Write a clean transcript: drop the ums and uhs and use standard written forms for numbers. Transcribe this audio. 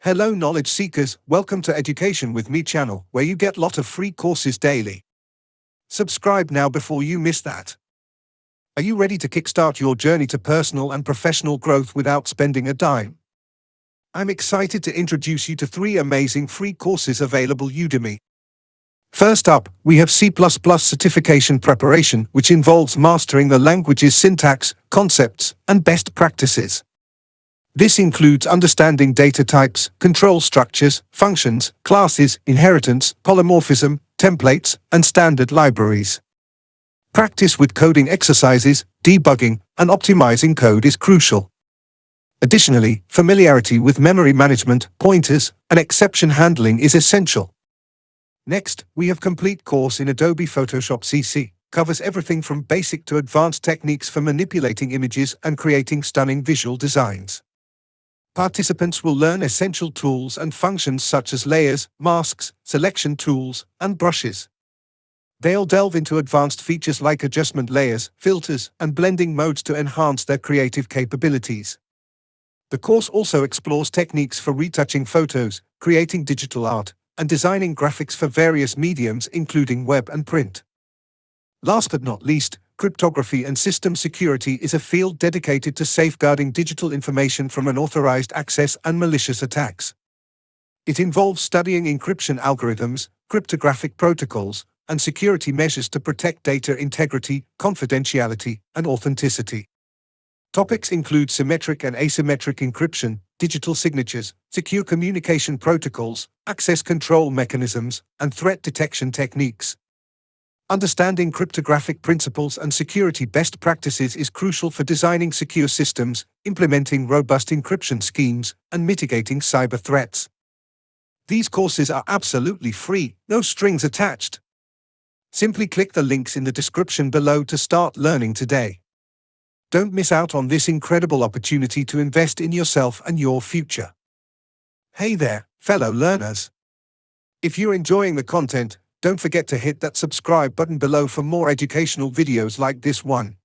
Hello knowledge seekers, welcome to Education with Me channel, where you get lot of free courses daily. Subscribe now before you miss that. Are you ready to kickstart your journey to personal and professional growth without spending a dime? I'm excited to introduce you to 3 amazing free courses available Udemy. First up, we have C++ certification preparation, which involves mastering the language's syntax, concepts, and best practices. This includes understanding data types, control structures, functions, classes, inheritance, polymorphism, templates, and standard libraries. Practice with coding exercises, debugging, and optimizing code is crucial. Additionally, familiarity with memory management, pointers, and exception handling is essential. Next, we have complete course in Adobe Photoshop CC. Covers everything from basic to advanced techniques for manipulating images and creating stunning visual designs. Participants will learn essential tools and functions such as layers, masks, selection tools, and brushes. They'll delve into advanced features like adjustment layers, filters, and blending modes to enhance their creative capabilities. The course also explores techniques for retouching photos, creating digital art, and designing graphics for various mediums including web and print. Last but not least, cryptography and system security is a field dedicated to safeguarding digital information from unauthorized access and malicious attacks. It involves studying encryption algorithms, cryptographic protocols, and security measures to protect data integrity, confidentiality, and authenticity. Topics include symmetric and asymmetric encryption, digital signatures, secure communication protocols, access control mechanisms, and threat detection techniques. Understanding cryptographic principles and security best practices is crucial for designing secure systems, implementing robust encryption schemes, and mitigating cyber threats. These courses are absolutely free, no strings attached. Simply click the links in the description below to start learning today. Don't miss out on this incredible opportunity to invest in yourself and your future. Hey there, fellow learners. If you're enjoying the content, don't forget to hit that subscribe button below for more educational videos like this one.